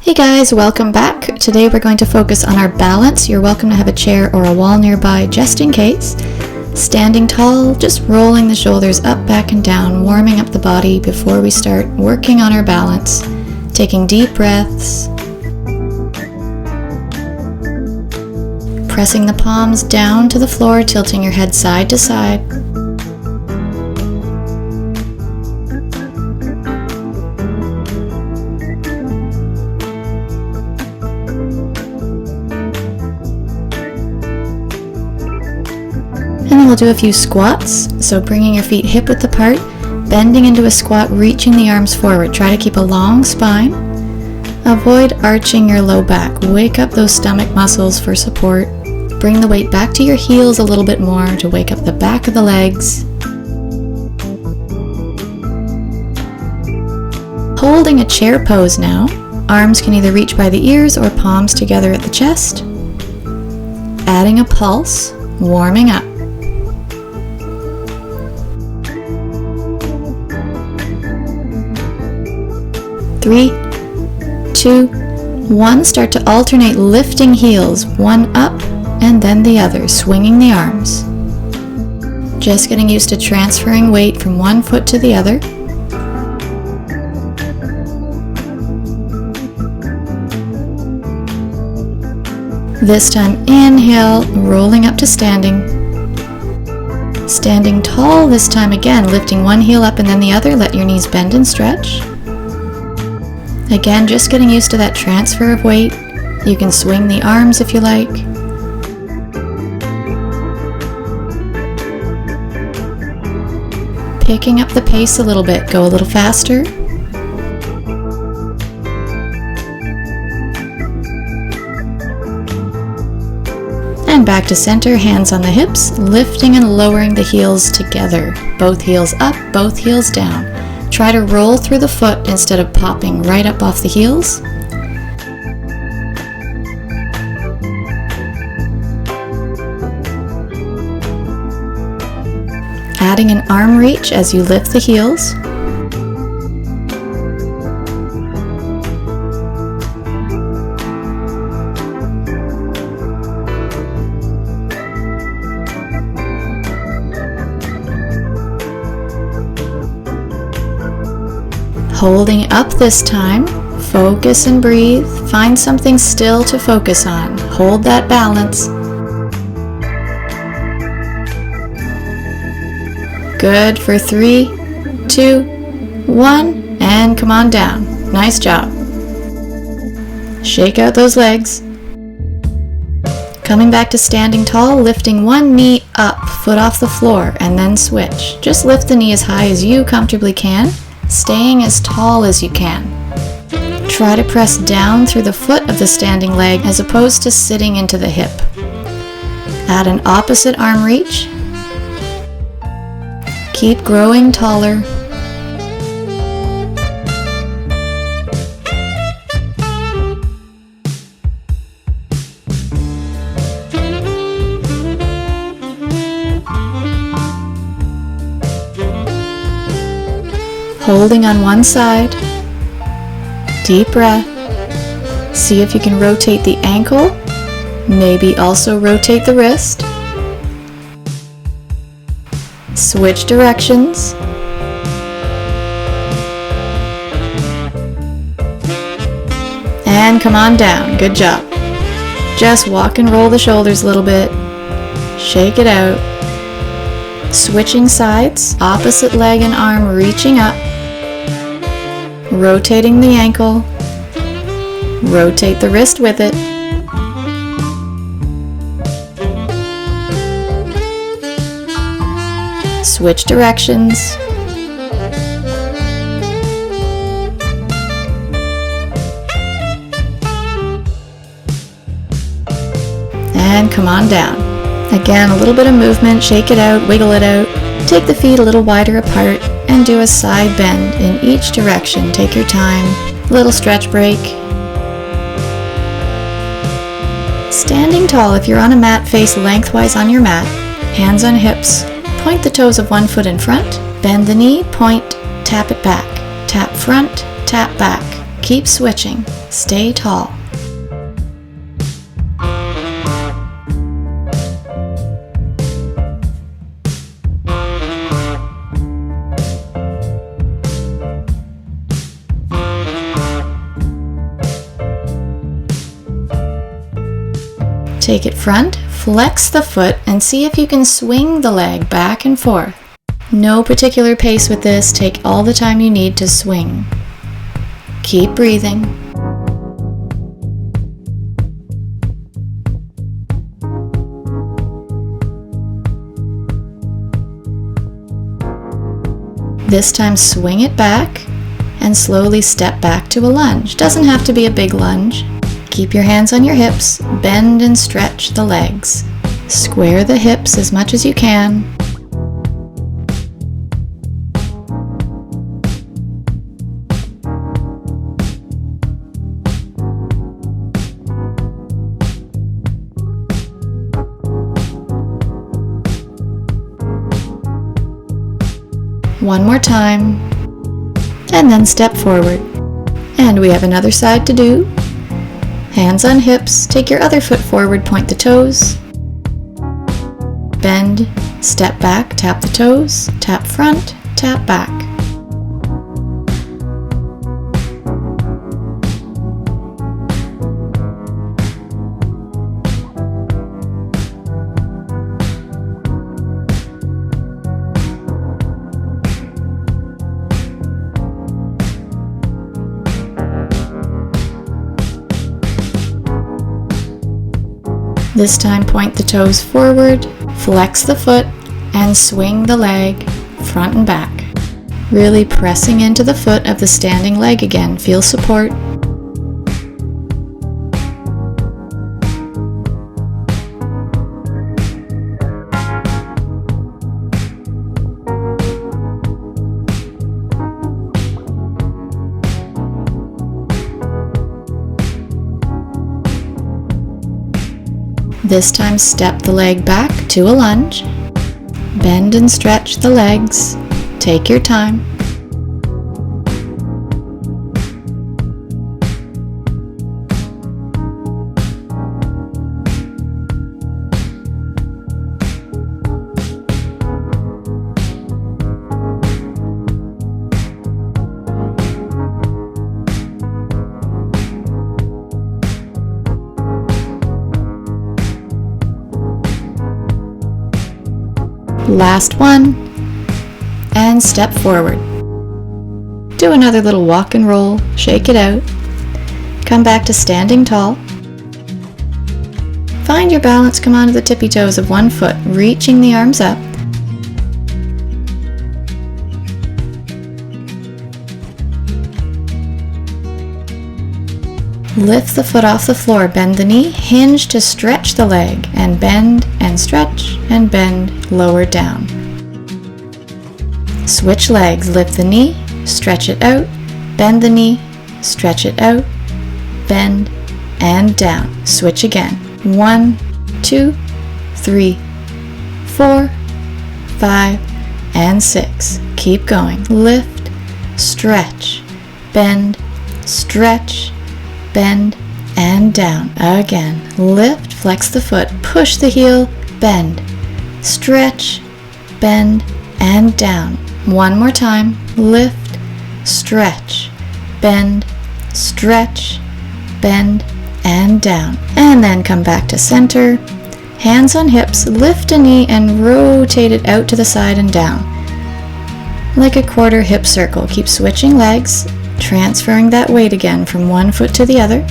Hey guys, welcome back. Today we're going to focus on our balance. You're welcome to have a chair or a wall nearby just in case. Standing tall, just rolling the shoulders up, back, and down, warming up the body before we start working on our balance. Taking deep breaths. Pressing the palms down to the floor, tilting your head side to side. And then we'll do a few squats, so bringing your feet hip width apart, bending into a squat, reaching the arms forward. Try to keep a long spine. Avoid arching your low back. Wake up those stomach muscles for support. Bring the weight back to your heels a little bit more to wake up the back of the legs. Holding a chair pose now. Arms can either reach by the ears or palms together at the chest. Adding a pulse, warming up. Three, two, one. Start to alternate lifting heels, one up and then the other, swinging the arms. Just getting used to transferring weight from one foot to the other. This time, inhale, rolling up to standing. Standing tall this time again, lifting one heel up and then the other. Let your knees bend and stretch. Again, just getting used to that transfer of weight. You can swing the arms if you like. Picking up the pace a little bit, go a little faster. And back to center, hands on the hips, lifting and lowering the heels together. Both heels up, both heels down. Try to roll through the foot instead of popping right up off the heels. Adding an arm reach as you lift the heels. Holding up this time, focus and breathe. Find something still to focus on. Hold that balance. Good for 3, 2, 1, and come on down. Nice job. Shake out those legs. Coming back to standing tall, lifting one knee up, foot off the floor, and then switch. Just lift the knee as high as you comfortably can, staying as tall as you can. Try to press down through the foot of the standing leg as opposed to sitting into the hip. Add an opposite arm reach. Keep growing taller. Holding on one side. Deep breath. See if you can rotate the ankle. Maybe also rotate the wrist. Switch directions. And come on down. Good job. Just walk and roll the shoulders a little bit. Shake it out. Switching sides. Opposite leg and arm reaching up. Rotating the ankle. Rotate the wrist with it. Switch directions. And come on down. Again, a little bit of movement, shake it out, wiggle it out. Take the feet a little wider apart and do a side bend in each direction. Take your time. Little stretch break. Standing tall, if you're on a mat, face lengthwise on your mat, hands on hips. Point the toes of one foot in front, bend the knee, point, tap it back. Tap front, tap back. Keep switching. Stay tall. Take it front, flex the foot, and see if you can swing the leg back and forth. No particular pace with this, take all the time you need to swing. Keep breathing. This time swing it back and slowly step back to a lunge. Doesn't have to be a big lunge. Keep your hands on your hips, bend and stretch the legs. Square the hips as much as you can. One more time, and then step forward. And we have another side to do. Hands on hips, take your other foot forward, point the toes. Bend, step back, tap the toes, tap front, tap back. This time point the toes forward, flex the foot, and swing the leg front and back. Really pressing into the foot of the standing leg again. Feel support. This time step the leg back to a lunge. Bend and stretch the legs. Take your time. Last one, and step forward. Do another little walk and roll, shake it out. Come back to standing tall. Find your balance, come onto the tippy toes of one foot, reaching the arms up. Lift the foot off the floor, bend the knee, hinge to stretch the leg, and bend and stretch and bend, lower down. Switch legs, lift the knee, stretch it out, bend the knee, stretch it out, bend, and down. Switch again. 1, 2, 3, 4, 5, and 6. Keep going. Lift, stretch, bend, stretch, bend, and down. Again. Lift, flex the foot, push the heel, bend, stretch, bend, and down. One more time. Lift, stretch, bend, stretch, bend, and down. And then come back to center. Hands on hips, lift a knee and rotate it out to the side and down. Like a quarter hip circle. Keep switching legs, transferring that weight again from one foot to the other.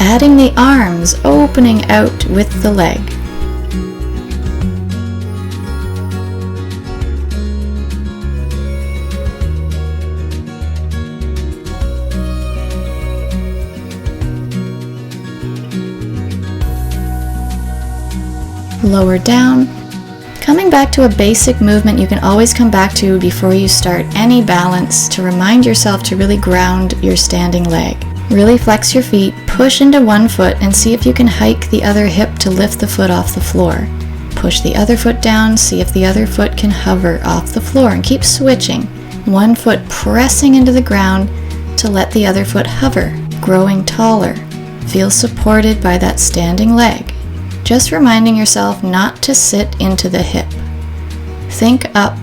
Adding the arms, opening out with the leg. Lower down. Coming back to a basic movement you can always come back to before you start any balance to remind yourself to really ground your standing leg. Really flex your feet, push into one foot, and see if you can hike the other hip to lift the foot off the floor. Push the other foot down, see if the other foot can hover off the floor, and keep switching. One foot pressing into the ground to let the other foot hover, growing taller. Feel supported by that standing leg. Just reminding yourself not to sit into the hip. Think up,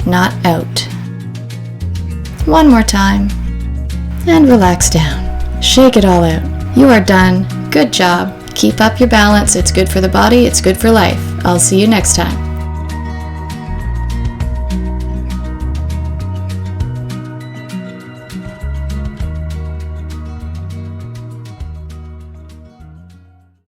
not out. One more time. And relax down. Shake it all out. You are done. Good job. Keep up your balance. It's good for the body. It's good for life. I'll see you next time.